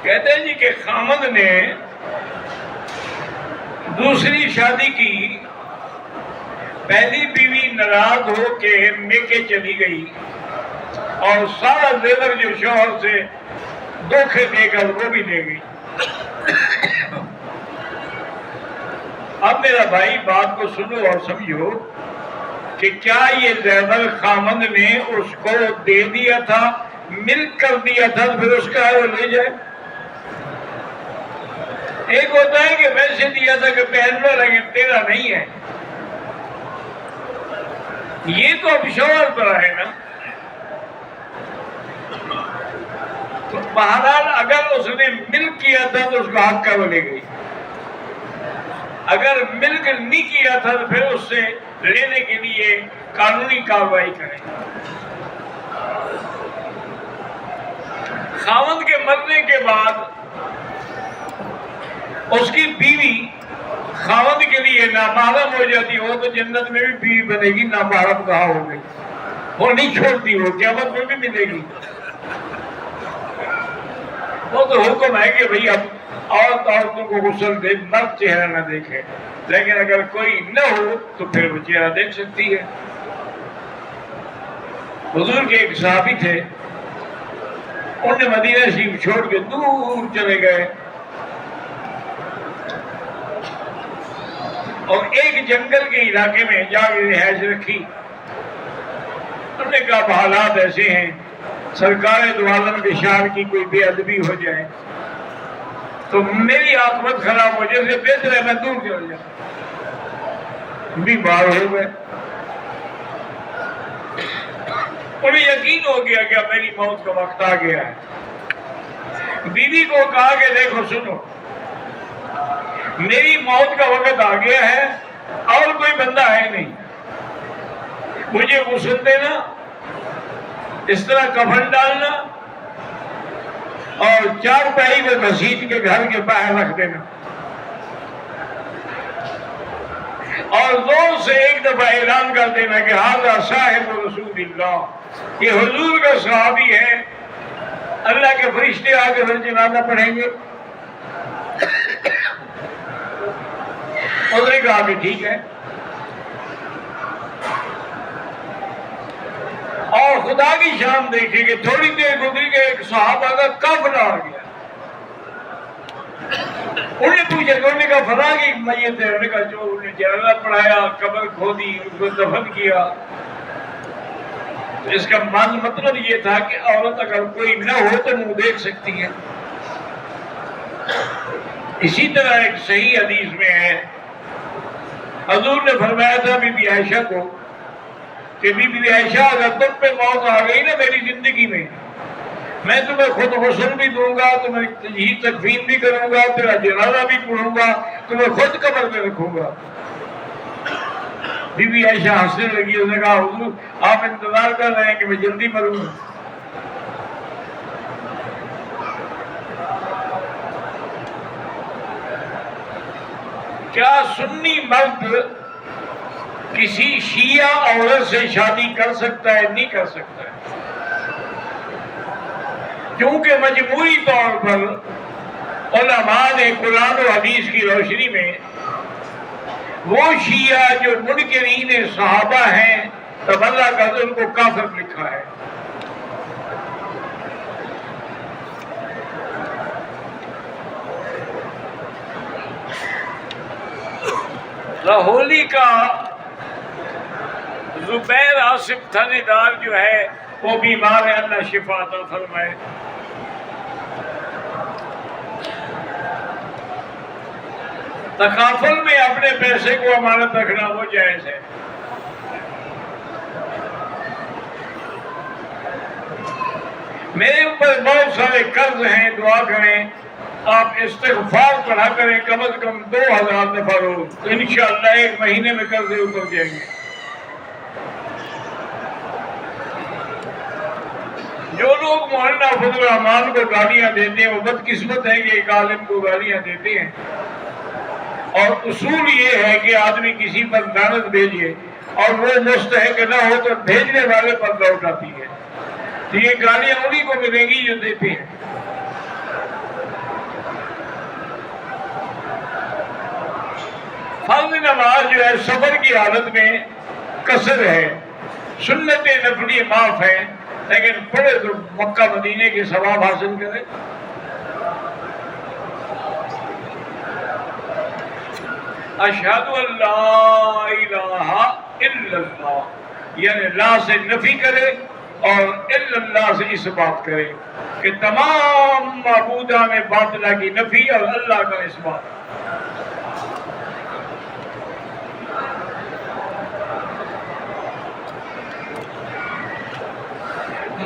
کہتے ہیں جی کہ خامد نے دوسری شادی کی، پہلی بیوی ناراض ہو کے میکے چلی گئی اور سارا زیور جو شوہر سے دھوکے دے کر وہ بھی لے گئی۔ اب میرا بھائی بات کو سنو اور سمجھو کہ کیا یہ زیور خامد نے اس کو دے دیا تھا، ملک کر دیا تھا، پھر اس کا ہے وہ لے جائے؟ ایک ہوتا ہے کہ ویسے دیا تھا کہ پہن لو لیکن تیرا نہیں ہے، یہ تو اب شوہر پر ہے نا۔ تو بہرحال اگر اس نے ملک کیا تھا تو اس کا حق کا وہ لے گئی، اگر ملک نہیں کیا تھا تو پھر اس سے لینے کے لیے قانونی کارروائی کریں۔ خاوند کے مرنے کے بعد اس کی بیوی خاوند کے لیے نامحرم ہو جاتی، وہ تو جنت میں بھی بیوی بنے گی، نامحرم کہاں ہو گئی، وہ نہیں چھوڑتی، وہ قیامت میں بھی ملے گی۔ وہ تو حکم ہے کہ بھئی اب عورتوں کو غسل دے، مرد چہرہ نہ دیکھے، لیکن اگر کوئی نہ ہو تو پھر وہ چہرہ دیکھ سکتی ہے۔ حضور کے ایک صحابی تھے، انہوں نے مدینہ شریف چھوڑ کے دور چلے گئے اور ایک جنگل کے علاقے میں جا کے رہائش رکھی۔ انہوں نے کہا حالات ایسے ہیں، سرکار دو عالم کے شان کی کوئی بے ادبی ہو جائے تو میری عاقبت خراب ہو جائے، سے بہتر ہے میں دور چل جاؤں۔ بیمار ہو گئے، انہیں یقین ہو گیا کہ میری موت کا وقت آ گیا ہے۔ بیوی کو کہا کہ دیکھو سنو، میری موت کا وقت آ گیا ہے اور کوئی بندہ ہے نہیں، مجھے غسل دینا، اس طرح کفن ڈالنا اور چار پائی کو مسجد کے گھر کے باہر رکھ دینا، اور زور سے ایک دفعہ اعلان کر دینا کہ ھذا صاحب رسول اللہ، یہ حضور کا صحابی ہے، اللہ کے فرشتے آ کے پھر جنازہ پڑھیں گے۔ انہوں نے کہا کہ ٹھیک ہے، اور خدا کی شان دیکھیں کہ تھوڑی دیر گزری کہ ایک صحابہ کا کفن آ گیا۔ انہوں نے پوچھا، انہوں نے کہا فلاں کی میت ہے، انہوں نے کہا جو انہوں نے جنازہ پڑھایا، قبر کھودی، ان کو دفن کیا۔ اس کا مطلب یہ تھا کہ عورت اگر کوئی نہ ہو تو منہ دیکھ سکتی ہے۔ اسی طرح ایک صحیح حدیث میں ہے، حضور نے فرمایا تھا بی بی عائشہ کو کہ بی بی عائشہ اگر تم پہ موت آ گئی نا میری زندگی میں تمہیں خود غسل بھی دوں گا، تمہیں تجہیز تکفین بھی کروں گا، تیرا جنازہ بھی پڑھوں گا، تمہیں خود قبر میں رکھوں گا۔ بی بی عائشہ ہنسنے لگی، اس نے کہا حضور آپ انتظار کر رہے ہیں کہ میں جلدی مروں گا۔ کیا سنی مرد کسی شیعہ عورت سے شادی کر سکتا ہے؟ نہیں کر سکتا ہے، کیونکہ مجموعی طور پر علماء نے قرآن و حدیث کی روشنی میں وہ شیعہ جو منکرین صحابہ ہیں تبرہ کر ان کو کافر لکھا ہے۔ لاہوری کا زبیر آصف تھانے دار جو ہے وہ بیمار ہے، اللہ شفا عطا فرمائے۔ تکافل میں اپنے پیسے کو امانت رکھنا وہ جائز ہے۔ میرے اوپر بہت سارے قرض ہیں، دعا کریں، آپ استغفار پڑھا کریں کم از کم 2000 دفعہ روز، تو انشاءاللہ ایک مہینے میں قرضے اتر جائیں گے۔ جو لوگ مولانا فضل الرحمان کو گالیاں دیتے ہیں وہ بدقسمت ہیں کہ ایک عالم کو گالیاں دیتے ہیں، اور اصول یہ ہے کہ آدمی کسی پر لعنت بھیجے اور وہ مستحق نہ ہو تو بھیجنے والے پر لوٹ آتی ہے، تو یہ گالیاں انہی کو ملیں گی جو دیتے ہیں۔ فرض نماز جو ہے سفر کی حالت میں قصر ہے، سنت نفلی معاف ہے، لیکن پڑھے تو مکہ مدینے کے ثواب حاصل کرے۔ اشہد ان لا الہ الا اللہ، یعنی لا سے نفی کرے اور الا اللہ سے اس بات کرے کہ تمام معبودہ میں باطلہ کی نفی اور اللہ کا اس بات۔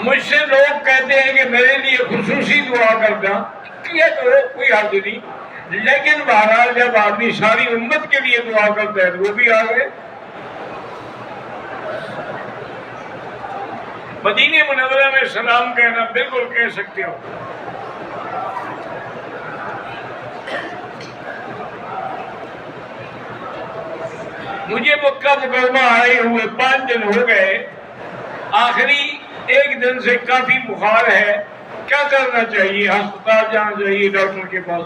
مجھ سے لوگ کہتے ہیں کہ میرے لیے خصوصی دعا کرنا، کیا کرو کوئی حرج نہیں، لیکن بہرحال جب آدمی ساری امت کے لیے دعا کرتا ہے تو وہ بھی آ گئے۔ مدینہ منورہ میں سلام کہنا بالکل کہہ سکتے ہو۔ مجھے مکہ مکرمہ آئے ہوئے 5 دن ہو گئے، آخری 1 دن سے کافی بخار ہے، کیا کرنا چاہیے؟ ہسپتال جانا چاہیے، ڈاکٹر کے پاس؟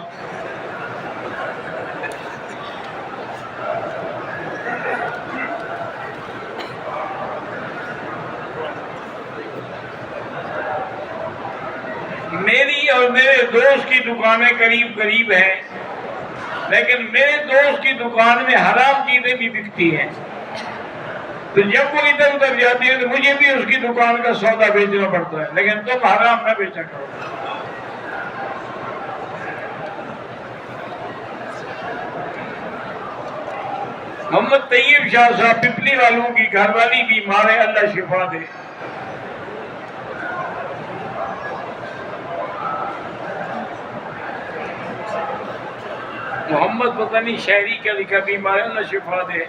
میری اور میرے دوست کی دکانیں قریب قریب ہیں، لیکن میرے دوست کی دکان میں حرام چیزیں بھی بکتی ہیں، تو جب وہ ادھر ادھر جاتے ہیں تو مجھے بھی اس کی دکان کا سودا بیچنا پڑتا ہے، لیکن تم حرام نہ بیچا کرو۔ محمد طیب شاہ صاحب پپلی والوں کی گھر والی بیمار ہے، اللہ شفا دے۔ محمد پتہ نہیں شہری کا لکھا بیمار ہے، اللہ شفا دے۔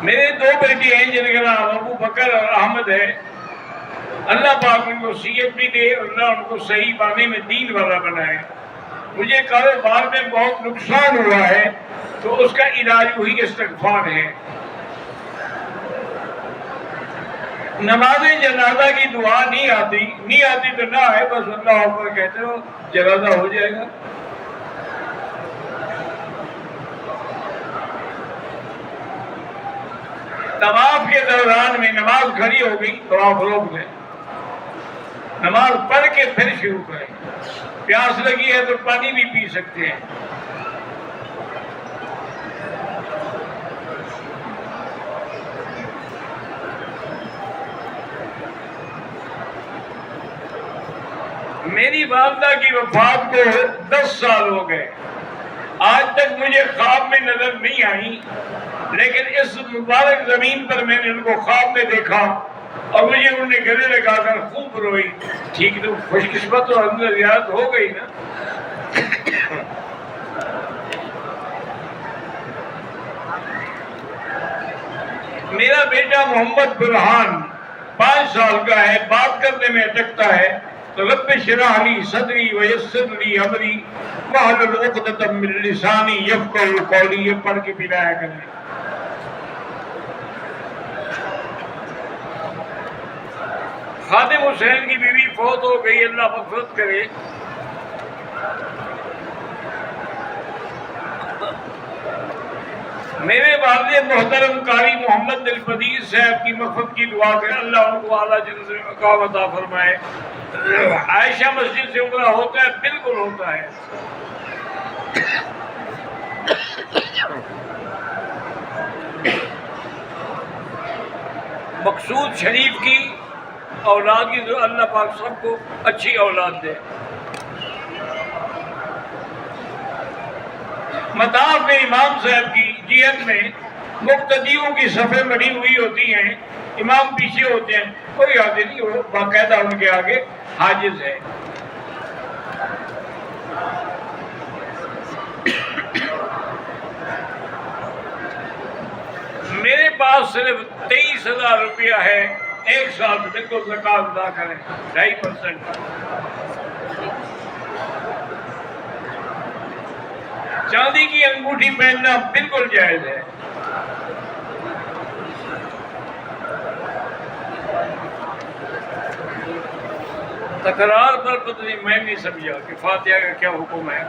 میرے 2 بیٹے ہیں جن کا نام ابو بکر اور احمد ہے، اللہ پاک ان کو صحت بھی دے اور اللہ ان کو صحیح بانے میں دین والا بنائے۔ مجھے کاروبار میں بہت نقصان ہوا ہے تو اس کا علاج وہی استغفار ہے۔ نماز جنازہ کی دعا نہیں آتی تو نہ آئے، بس اللہ اکبر کہتے ہو، جنازہ ہو جائے گا۔ طواف کے دوران میں نماز کھڑی ہو گئی، طواف روک دیں، نماز پڑھ کے پھر شروع کریں۔ پیاس لگی ہے تو پانی بھی پی سکتے ہیں۔ میری والدہ کی وفات کو 10 سال ہو گئے، آج تک مجھے خواب میں نظر نہیں آئی، لیکن اس مبارک زمین پر میں نے ان کو خواب میں دیکھا اور مجھے انہوں نے گلے لگا کر خوب روئی۔ ٹھیک تو خوش قسمت اور اندر زیادت ہو گئی نا۔ میرا بیٹا محمد برہان 5 سال کا ہے، بات کرنے میں اٹکتا ہے، تو رب اشرح لی صدری ویسر لی امری واحلل عقدۃ من لسانی یفقہوا قولی، یہ پڑھ کے پلایا کریں۔ خادم حسین کی بیوی فوت ہو گئی، اللہ مغفرت کرے۔ میرے والد محترم قاری محمد دلپذیر صاحب کی مغفرت کی دعا کریں، اللہ ان کو اعلیٰ جنت میں مقام عطا فرمائے۔ عائشہ مسجد سے عمرہ ہوتا ہے؟ بالکل ہوتا ہے۔ مقصود شریف کی اولاد کی تو اللہ پاک سب کو اچھی اولاد دے۔ مطاف میں امام صاحب کی جہت میں مقتدیوں کی صفیں بنی ہوئی ہوتی ہیں، امام پیچھے ہوتے ہیں، کوئی آگے نہیں، وہ باقاعدہ ان کے آگے حاجز ہے۔ میرے پاس صرف 23,000 روپیہ ہے، 1 سال میں بالکل زکوٰۃ ادا کریں 2.5%۔ چاندی کی انگوٹھی پہننا بالکل جائز ہے۔ تکرار پر پتہ نہیں میں نہیں سمجھا کہ فاتحہ کا کیا حکم ہے.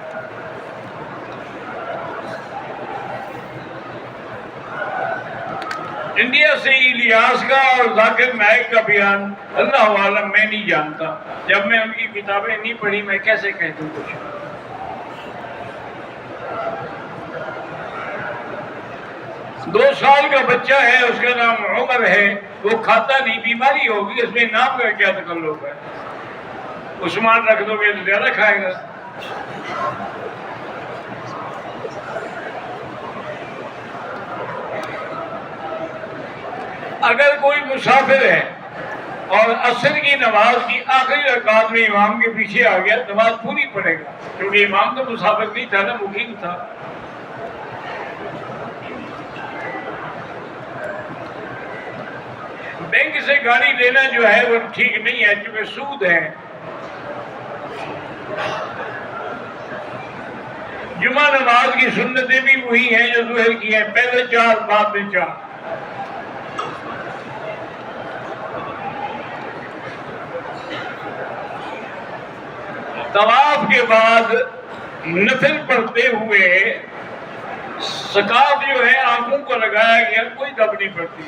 انڈیا سے الیاس کا اور ذاکر نائک کا بیان اللہ عالم میں نہیں جانتا. جب میں ان کی کتابیں نہیں پڑھی میں کیسے کہہ دوں کچھ. دو سال کا بچہ ہے، اس کا نام عمر ہے، وہ کھاتا نہیں، بیماری ہوگی، اس میں نام کا کیا تعلق ہے؟ عثمان رکھ دو گے تو زیادہ کھائے گا. اگر کوئی مسافر ہے اور عصر کی نماز کی آخری رکعت میں امام کے پیچھے آ گیا، نماز پوری پڑے گا، کیونکہ امام تو مسافر نہیں تھا نا، مقیم تھا. بینک سے گاڑی لینا جو ہے وہ ٹھیک نہیں ہے، کیونکہ سود ہے. جمعہ نماز کی سنتیں بھی وہی ہیں جو ظہر کی ہیں، پہلے 4 بعد میں 4. طواف کے بعد نفل پڑھتے ہوئے سکاف جو ہے آنکھوں کو لگایا گیا، کوئی دب نہیں پڑتی.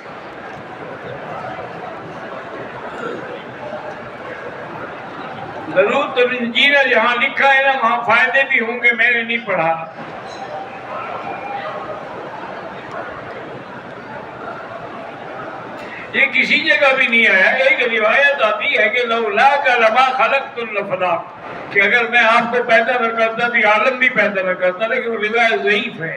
درود تنجیل جہاں لکھا ہے نا وہاں فائدے بھی ہوں گے، میں نے نہیں پڑھا. یہ کسی جگہ بھی نہیں آیا. ایک روایت آتی ہے کہ لولا کا لما خلقت الافلاق، کہ اگر میں آپ کو پیدا نہ کرتا تو عالم بھی پیدا نہ کرتا، لیکن وہ روایت ضعیف ہے.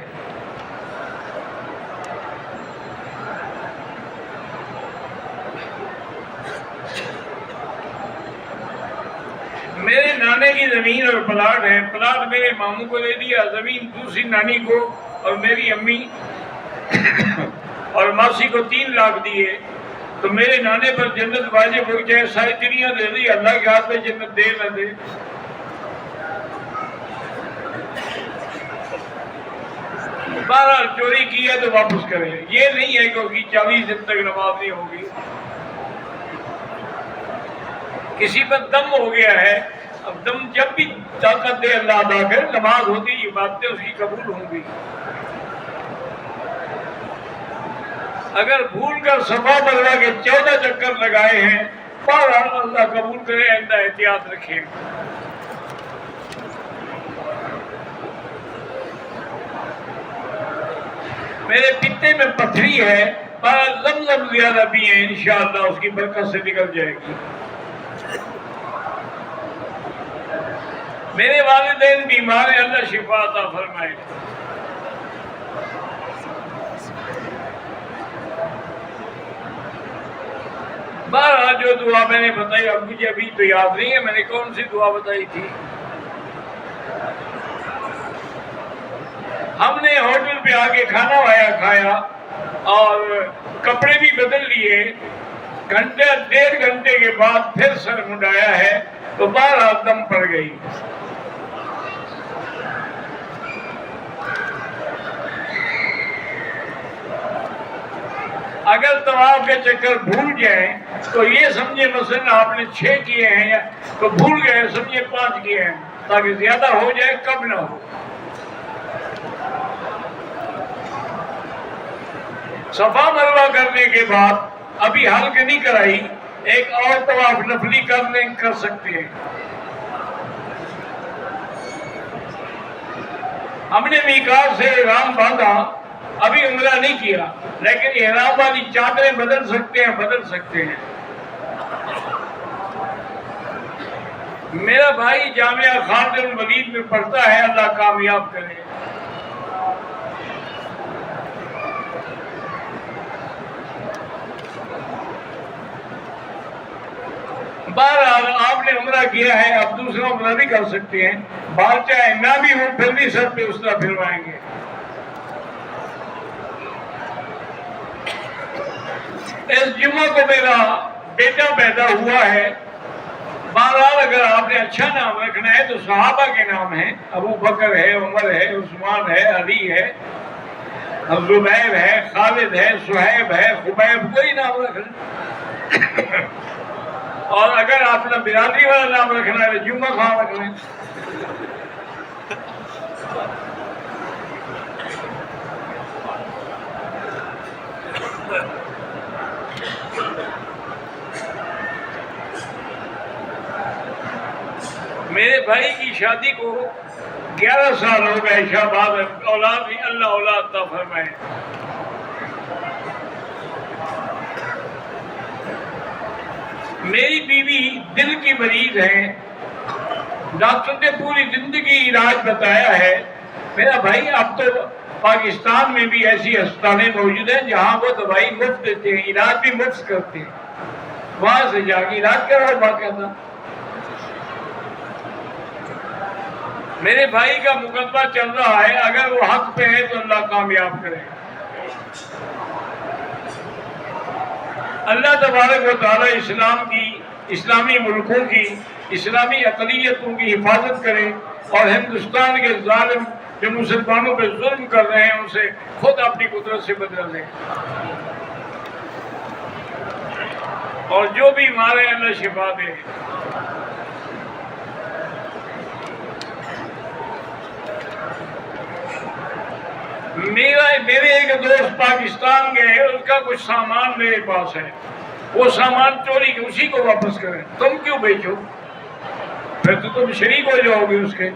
میرے نانے کی زمین اور پلاٹ ہے، پلاٹ میرے ماموں کو دے دیا، زمین دوسری نانی کو اور میری امی اور ماسی کو 3 لاکھ دیے. تو میرے نانے پر جنت واجب ہو جائے، ساری دنیا دے دی، اللہ کے ہاتھ میں جنت دے نہ دے. بہرحال چوری کیا تو واپس کرے. یہ نہیں ہے کہ 40 دن تک نماز نہیں ہوگی. کسی پر دم ہو گیا ہے، اب دم جب بھی طاقت دے اللہ ادا کر، نماز ہوتی، یہ باتیں اس کی قبول ہوں گی. اگر بھول کر صفا مروا کے 14 چکر لگائے ہیں، بہرحال اللہ قبول کرے، آئندہ احتیاط رکھیں. میرے پتے میں پتھری ہے، پر زمزم زیادہ بھی ہے، انشاءاللہ اس کی برکت سے نکل جائے گی. میرے والدین بیمار ہیں، اللہ شفا عطا فرمائے. بہرحال جو دعا میں نے بتائی، اب مجھے ابھی تو یاد نہیں ہے میں نے کون سی دعا بتائی تھی. ہم نے ہوٹل پہ آ کے کھانا وایا کھایا اور کپڑے بھی بدل لیے. 1.5 گھنٹے کے بعد پھر سر منڈایا ہے تو بہرحال دم پڑ گئی. اگر طواف کے چکر بھول جائیں تو یہ سمجھے مثلا آپ نے 6 کیے ہیں یا تو بھول گئے سمجھے 5 کیے ہیں، تاکہ زیادہ ہو جائے کم نہ ہو. صفا مروہ کرنے کے بعد ابھی حلق نہیں کرائی، ایک اور طواف نفلی کر سکتے ہیں. ہم نے میقات سے احرام باندھا، ابھی عمرہ نہیں کیا، لیکن احرام والی چادریں بدل سکتے ہیں. میرا بھائی جامعہ خالد الولید میں پڑھتا ہے، اللہ کامیاب کرے. بہرحال آپ نے عمرہ کیا ہے، اب دوسرا عمرہ بھی کر سکتے ہیں. بال چاہے نہ بھی ہو پھر بھی سر پہ اس طرح پھروائیں گے. اس جمعہ کو میرا بیٹا پیدا ہوا ہے. بہرحال اگر آپ نے اچھا نام رکھنا ہے تو صحابہ کے نام ہیں، ابو بکر ہے، عمر ہے، عثمان ہے، علی ہے، زبیر ہے، خالد ہے، صہیب ہے، خبیب، کوئی نام رکھنا. اور اگر آپ نے برادری والا نام رکھنا ہے تو جمعہ خان رکھ لیں. میرے بھائی کی شادی کو 11 سال ہو گئے، شاباد اولاد بھی اللہ اولاد عطا فرمائے. میری بیوی دل کی مریض ہیں، ڈاکٹر نے پوری زندگی علاج بتایا ہے. میرا بھائی اب تو پاکستان میں بھی ایسی ہسپتالیں موجود ہیں جہاں وہ دوائی مفت دیتے ہیں، علاج بھی مفت کرتے ہیں. وہاں سے جا کے علاج کراؤ باقاعدہ. میرے بھائی کا مقدمہ چل رہا ہے، اگر وہ حق پہ ہے تو اللہ کامیاب کرے. اللہ تبارک و تعالی اسلام کی، اسلامی ملکوں کی، اسلامی اقلیتوں کی حفاظت کرے اور ہندوستان کے ظالم جو مسلمانوں پہ ظلم کر رہے ہیں ان سے خود اپنی قدرت سے بدل دے، اور جو بھی مارے اللہ شفا دے. میرے ایک دوست پاکستان گئے، اس کا کچھ سامان میرے پاس ہے، وہ سامان چوری کے اسی کو واپس کریں. تم کیوں بیچو؟ پھر تو تم شریک ہو جاؤ گے اس کے.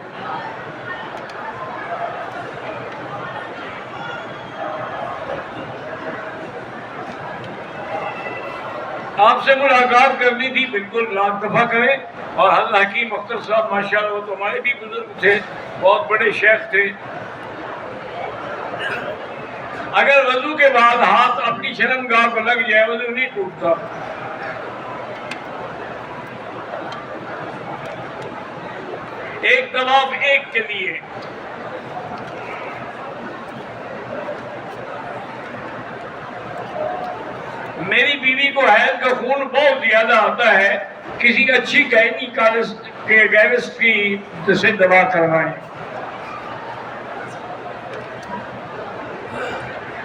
آپ سے ملاقات کرنی تھی، بالکل لاکھ دفعہ کریں. اور حضرت حکیم اختر صاحب ماشاءاللہ وہ تو ہمارے بھی بزرگ تھے، بہت بڑے شیخ تھے. اگر وضو کے بعد ہاتھ اپنی شرمگاہ کو لگ جائے وضو نہیں ٹوٹتا. ایک طواف ایک کے لیے. میری بیوی کو حیض کا خون بہت زیادہ آتا ہے، کسی اچھی گینیکالسٹ کی سے دوا کروائیں.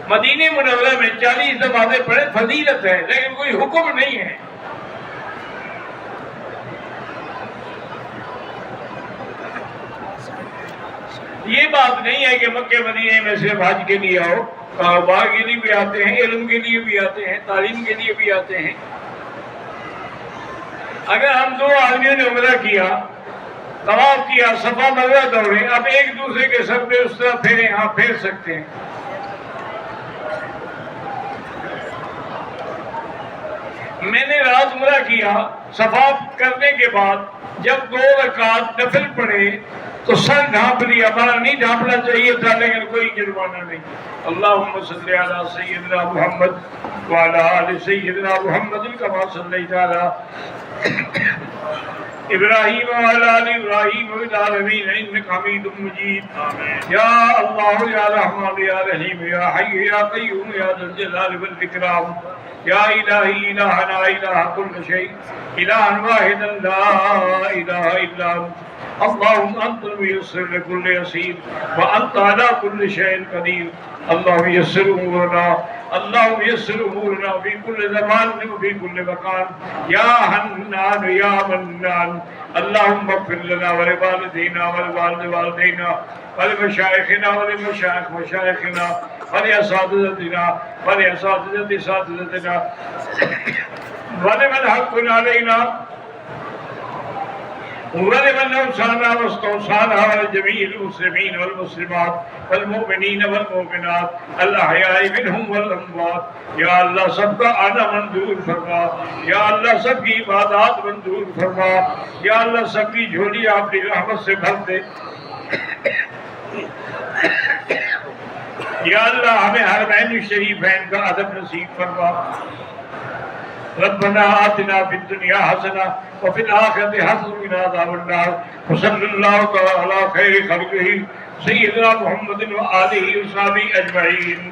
مدینہ منورہ میں 40 نمازیں پڑھے فضیلت ہے، لیکن کوئی حکم نہیں ہے. یہ بات نہیں ہے کہ مکہ مدینہ میں صرف حج کے لیے آؤ، کاروبار کے لیے بھی آتے ہیں، علم کے لیے بھی آتے ہیں، تعلیم کے لیے بھی آتے ہیں. اگر ہم 2 آدمیوں نے عمرہ کیا، طواف کیا، صفا مروا دوڑے، اب ایک دوسرے کے سر پہ اس طرح پھیرے، ہاں پھیر سکتے ہیں. میں نے رات عمرہ کیا، صفا کرنے کے بعد جب 2 رکعت نفل پڑھے تو سر ڈھانپ لیا. ہمارا نہیں ڈھانپنا چاہیے تھا لیکن کوئی جرمانہ نہیں. اللہم صلی علی سیدنا محمد وعلی آل سیدنا محمد کما صلیت علی ابراہیم وعلی آل ابراہیم فی العالمین انک حمید مجید. یا اللہ یا رحمان یا رحیم یا حی یا قیوم یا ذا الجلال والاکرام. یا الہی الہنا الہ کل شیء الہ واحد لا الہ الا انت. اللهم انت الميسر لكل يسير وانت على كل شيء قدير. اللهم يسر امورنا، اللهم يسر امورنا في كل زمان وفي كل مكان. يا حنان يا منان. اللهم اغفر لنا ولوالدينا ولوالد والدينا ولمشايخنا ولمشايخ مشايخنا ولأساتذتنا ولأساتذة أساتذتنا ولمن حق علينا ولمن أوصانا واستوصانا ولجميع المسلمين والمسلمات والمؤمنين والمؤمنات الأحياء منهم والأموات. یا اللہ سب کا آنا منظور فرما، یا اللہ سب کی عبادات منظور فرما، یا اللہ سب کی جھولی اپنی رحمت سے بھر دے. یا اللہ ہمیں حرمین شریفین کا ادب نصیب فرما. ربنا آتنا فی الدنیا حسنہ وفی الآخرۃ حسنۃ وقنا عذاب النار. وصلی اللہ تعالی علی خیر خلقہ سیدنا محمد وآلہ وصحبہ اجمعین.